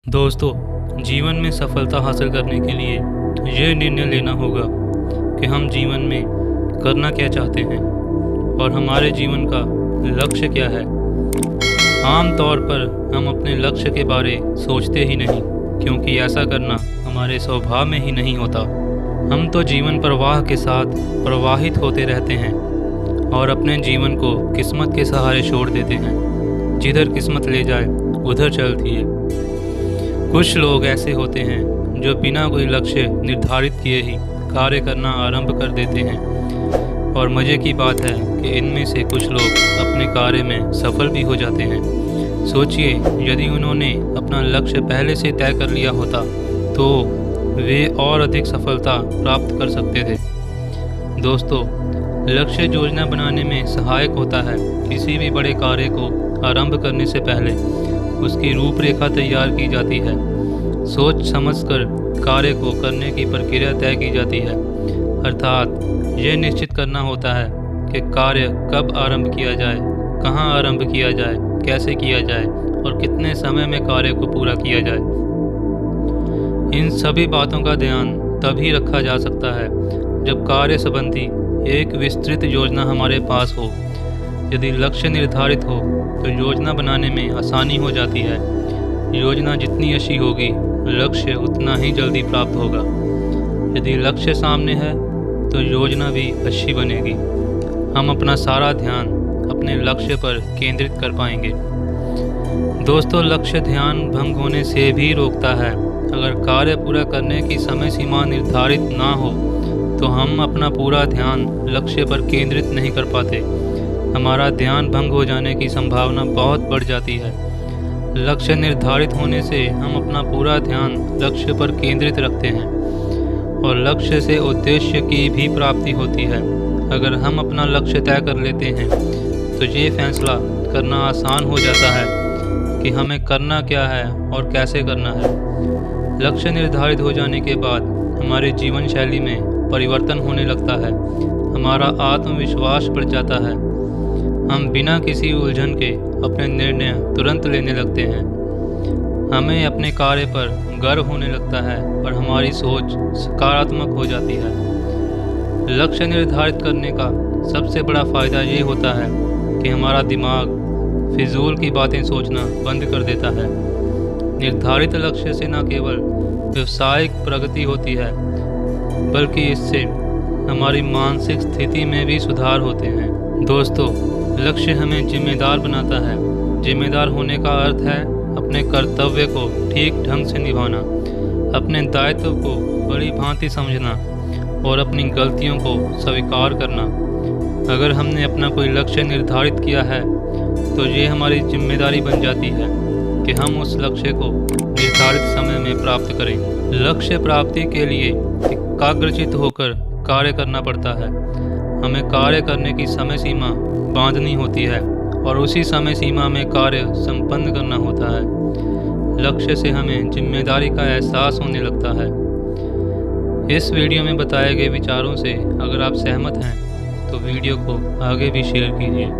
दोस्तों, जीवन में सफलता हासिल करने के लिए ये निर्णय लेना होगा कि हम जीवन में करना क्या चाहते हैं और हमारे जीवन का लक्ष्य क्या है। आम तौर पर हम अपने लक्ष्य के बारे सोचते ही नहीं, क्योंकि ऐसा करना हमारे स्वभाव में ही नहीं होता। हम तो जीवन प्रवाह के साथ प्रवाहित होते रहते हैं और अपने जीवन को किस्मत के सहारे छोड़ देते हैं। जिधर किस्मत ले जाए उधर चलती है। कुछ लोग ऐसे होते हैं जो बिना कोई लक्ष्य निर्धारित किए ही कार्य करना आरंभ कर देते हैं, और मज़े की बात है कि इनमें से कुछ लोग अपने कार्य में सफल भी हो जाते हैं। सोचिए, यदि उन्होंने अपना लक्ष्य पहले से तय कर लिया होता तो वे और अधिक सफलता प्राप्त कर सकते थे। दोस्तों, लक्ष्य योजना बनाने में सहायक होता है। किसी भी बड़े कार्य को आरंभ करने से पहले उसकी रूपरेखा तैयार की जाती है। सोच समझकर कार्य को करने की प्रक्रिया तय की जाती है, अर्थात यह निश्चित करना होता है कि कार्य कब आरंभ किया जाए, कहाँ आरंभ किया जाए, कैसे किया जाए और कितने समय में कार्य को पूरा किया जाए। इन सभी बातों का ध्यान तभी रखा जा सकता है जब कार्य संबंधी एक विस्तृत योजना हमारे पास हो। यदि लक्ष्य निर्धारित हो तो योजना बनाने में आसानी हो जाती है। योजना जितनी अच्छी होगी, लक्ष्य उतना ही जल्दी प्राप्त होगा। यदि लक्ष्य सामने है तो योजना भी अच्छी बनेगी। हम अपना सारा ध्यान अपने लक्ष्य पर केंद्रित कर पाएंगे। दोस्तों, लक्ष्य ध्यान भंग होने से भी रोकता है। अगर कार्य पूरा करने की समय सीमा निर्धारित ना हो तो हम अपना पूरा ध्यान लक्ष्य पर केंद्रित नहीं कर पाते। हमारा ध्यान भंग हो जाने की संभावना बहुत बढ़ जाती है। लक्ष्य निर्धारित होने से हम अपना पूरा ध्यान लक्ष्य पर केंद्रित रखते हैं और लक्ष्य से उद्देश्य की भी प्राप्ति होती है। अगर हम अपना लक्ष्य तय कर लेते हैं तो ये फैसला करना आसान हो जाता है कि हमें करना क्या है और कैसे करना है। लक्ष्य निर्धारित हो जाने के बाद हमारे जीवन शैली में परिवर्तन होने लगता है। हमारा आत्मविश्वास बढ़ जाता है। हम बिना किसी उलझन के अपने निर्णय तुरंत लेने लगते हैं। हमें अपने कार्य पर गर्व होने लगता है और हमारी सोच सकारात्मक हो जाती है। लक्ष्य निर्धारित करने का सबसे बड़ा फ़ायदा ये होता है कि हमारा दिमाग फिजूल की बातें सोचना बंद कर देता है। निर्धारित लक्ष्य से न केवल व्यावसायिक प्रगति होती है, बल्कि इससे हमारी मानसिक स्थिति में भी सुधार होते हैं। दोस्तों, लक्ष्य हमें जिम्मेदार बनाता है। जिम्मेदार होने का अर्थ है अपने कर्तव्य को ठीक ढंग से निभाना, अपने दायित्व को बड़ी भांति समझना और अपनी गलतियों को स्वीकार करना। अगर हमने अपना कोई लक्ष्य निर्धारित किया है तो ये हमारी जिम्मेदारी बन जाती है कि हम उस लक्ष्य को निर्धारित समय में प्राप्त करें। लक्ष्य प्राप्ति के लिए एकाग्रचित्त होकर कार्य करना पड़ता है। हमें कार्य करने की समय सीमा बांधनी होती है और उसी समय सीमा में कार्य संपन्न करना होता है। लक्ष्य से हमें जिम्मेदारी का एहसास होने लगता है। इस वीडियो में बताए गए विचारों से अगर आप सहमत हैं तो वीडियो को आगे भी शेयर कीजिए।